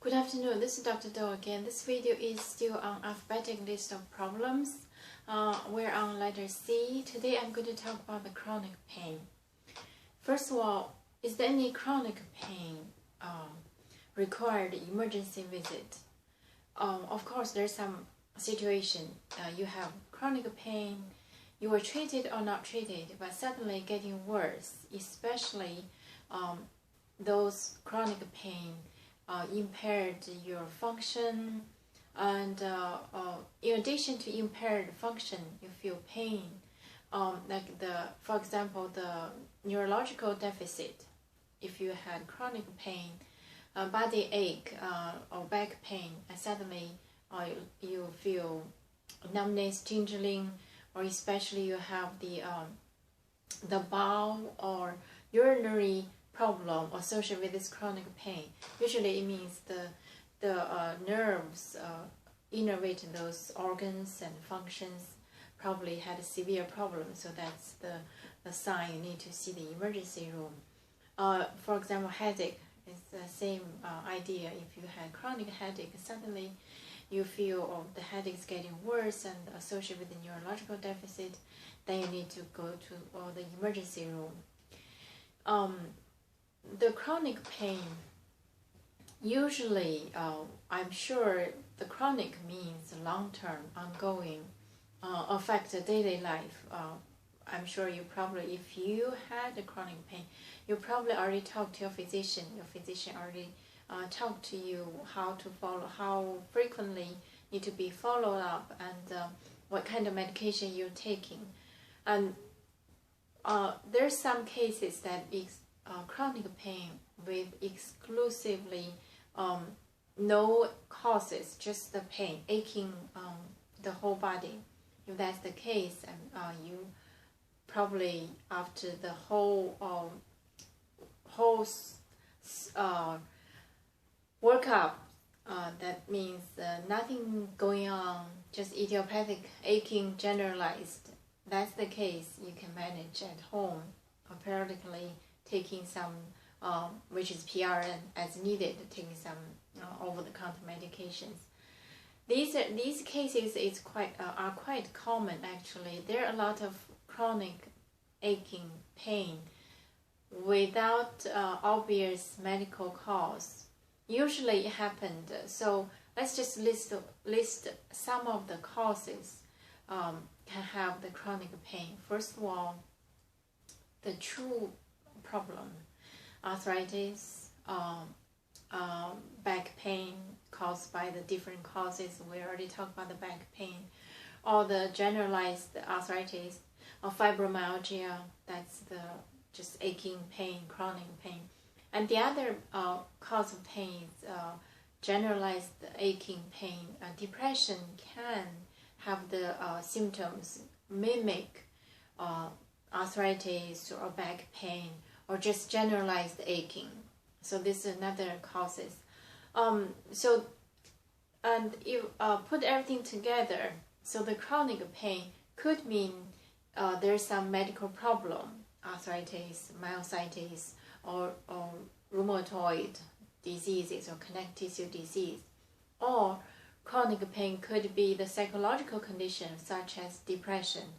Good afternoon, this is Dr. Do again. This video is still on alphabetic list of problems. We're on letter C. Today I'm going to talk about the chronic pain. First of all, is there any chronic pain required emergency visit? Of course, there's some situation you have chronic pain, you were treated or not treated, but suddenly getting worse, especially those chronic pain impaired your function, and in addition to impaired function, you feel pain, for example, the neurological deficit. If you had chronic pain, body ache or back pain, and suddenly you feel numbness, tingling, or especially you have the bowel or urinary problem associated with this chronic pain. Usually it means the nerves innervating those organs and functions probably had a severe problem, so that's the sign you need to see the emergency room. For example, headache is the same idea. If you had chronic headache, suddenly you feel the headache is getting worse and associated with the neurological deficit, then you need to go to the emergency room. The chronic pain, usually, I'm sure the chronic means long-term, ongoing, affect daily life. I'm sure you probably, if you had a chronic pain, you probably already talked to your physician. Your physician already talked to you how to follow, how frequently need to be followed up, and what kind of medication you're taking. And there's some cases that chronic pain with exclusively no causes, just the pain, aching the whole body. If that's the case, and you probably after the whole workup, that means nothing going on, just idiopathic aching generalized. That's the case, you can manage at home, or periodically taking some, which is PRN as needed, taking some over-the-counter medications. These cases are quite common actually. There are a lot of chronic aching pain without obvious medical cause. Usually it happened. So let's just list some of the causes can have the chronic pain. First of all, the true problem: arthritis, back pain caused by the different causes. We already talked about the back pain, or the generalized arthritis, or fibromyalgia. That's the just aching pain, chronic pain. And the other cause of pain is generalized aching pain. Depression can have the symptoms mimic arthritis or back pain, or just generalized aching. So this is another causes. And you put everything together, so the chronic pain could mean there's some medical problem, arthritis, myositis, or rheumatoid diseases, or connective tissue disease. Or chronic pain could be the psychological condition such as depression,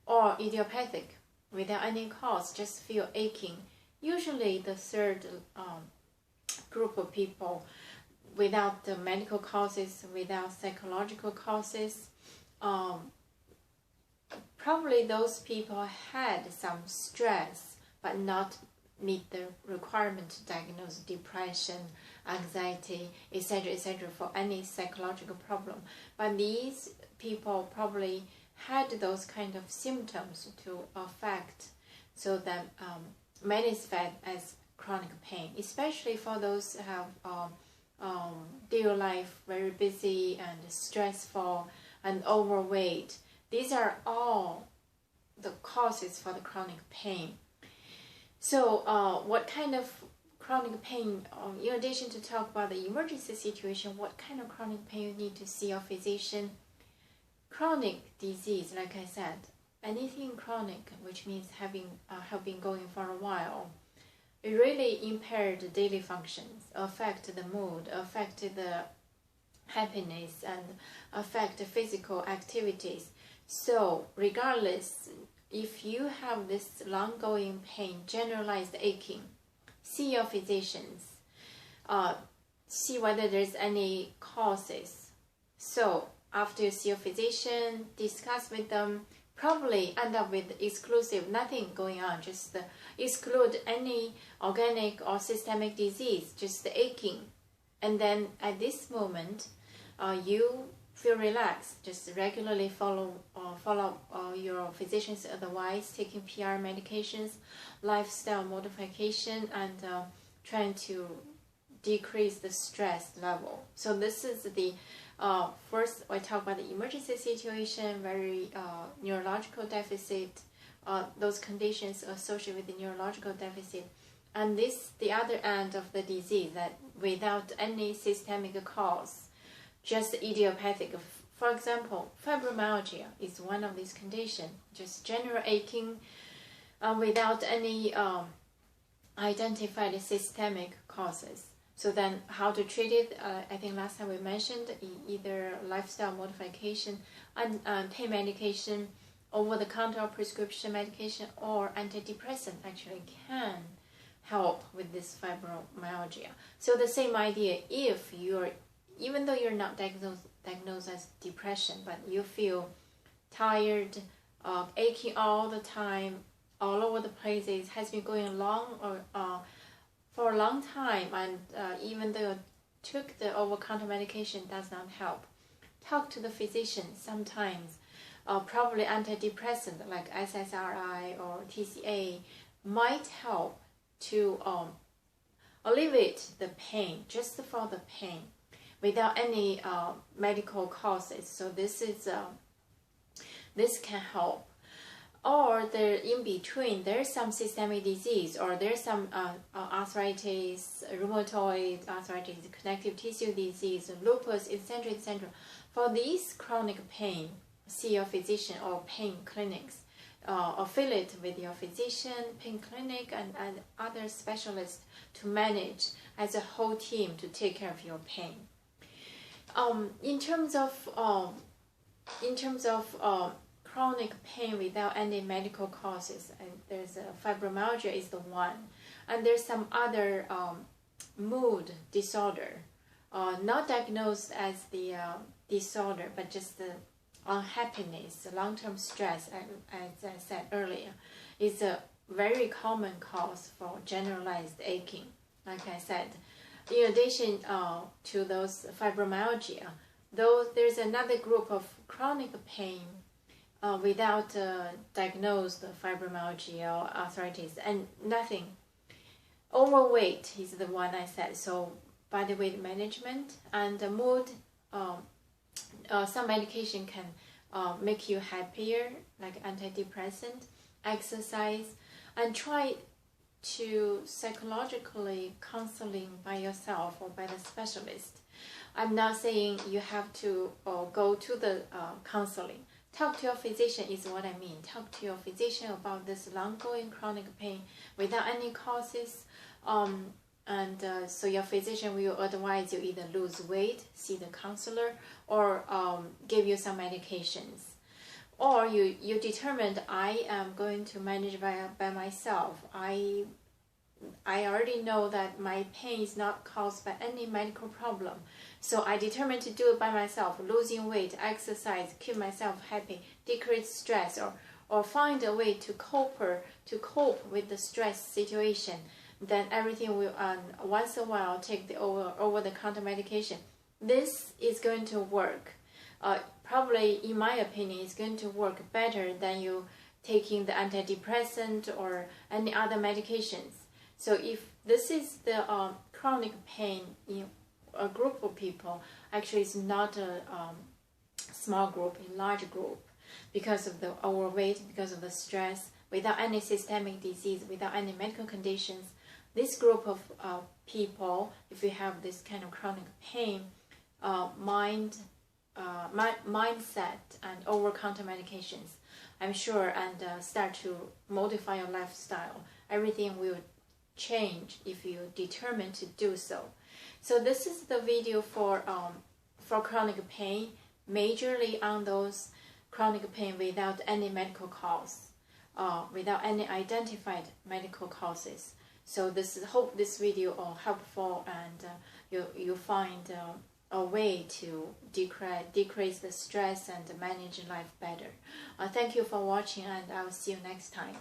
or idiopathic, without any cause, just feel aching. Usually the third group of people, without the medical causes, without psychological causes, probably those people had some stress but not meet the requirement to diagnose depression, anxiety, etc. for any psychological problem. But these people probably had those kind of symptoms to affect, so that manifest as chronic pain, especially for those who have their life very busy and stressful and overweight. These are all the causes for the chronic pain. So what kind of chronic pain, in addition to talk about the emergency situation, what kind of chronic pain you need to see a physician? Chronic disease, like I said, anything chronic, which means have been going for a while, it really impaired the daily functions, affect the mood, affect the happiness, and affect the physical activities. So regardless, if you have this long-going pain, generalized aching, see your physicians, see whether there's any causes. So after you see your physician, discuss with them, probably end up with exclusive, nothing going on, just exclude any organic or systemic disease, just the aching. And then at this moment, you feel relaxed, just regularly follow your physician's advice, taking PR medications, lifestyle modification, and trying to decrease the stress level. So this is the first, I talk about the emergency situation, very neurological deficit, those conditions associated with the neurological deficit. And this, the other end of the disease, that without any systemic cause, just idiopathic. For example, fibromyalgia is one of these conditions, just general aching without any identified systemic causes. So then how to treat it? I think last time we mentioned either lifestyle modification and pain medication, over-the-counter prescription medication, or antidepressant actually can help with this fibromyalgia. So the same idea, if you're, even though you're not diagnosed as depression, but you feel tired, aching all the time, all over the place, it has been going along or for a long time, and even though you took the over-counter medication, does not help, talk to the physician. Sometimes probably antidepressant like SSRI or TCA might help to alleviate the pain, just for the pain, without any medical causes. So this is this can help. Or there in between, there's some systemic disease, or there's some arthritis, rheumatoid arthritis, connective tissue disease, lupus, etc., etc. For these chronic pain, see your physician or pain clinics. Affiliate with your physician, pain clinic, and other specialists to manage as a whole team to take care of your pain. In terms of chronic pain without any medical causes, and there's fibromyalgia is the one, and there's some other mood disorder, not diagnosed as the disorder, but just the unhappiness, long-term stress, as I said earlier, is a very common cause for generalized aching. Like I said, in addition to those fibromyalgia, though there's another group of chronic pain without diagnosed fibromyalgia or arthritis and nothing. Overweight is the one I said. So body weight management and mood. Some medication can make you happier, like antidepressant, exercise, and try to psychologically counseling by yourself or by the specialist. I'm not saying you have to go to the counseling. Talk to your physician is what I mean. Talk to your physician about this long-going chronic pain without any causes. So your physician will advise you either lose weight, see the counselor, or give you some medications. Or you determined, I am going to manage by myself. I already know that my pain is not caused by any medical problem. So I determined to do it by myself, losing weight, exercise, keep myself happy, decrease stress, or find a way to cope with the stress situation. Then everything will, once in a while, take the over-the-counter medication. This is going to work. Probably, in my opinion, it's going to work better than you taking the antidepressant or any other medications. So if this is the chronic pain in a group of people, actually it's not a small group, a large group, because of the overweight, because of the stress, without any systemic disease, without any medical conditions. This group of people, if you have this kind of chronic pain, mindset and over-counter medications, I'm sure, and start to modify your lifestyle, everything will change if you determine to do so. So this is the video for chronic pain, majorly on those chronic pain without any medical cause, without any identified medical causes. So hope this video is helpful, and you find a way to decrease the stress and manage life better. Thank you for watching, and I will see you next time.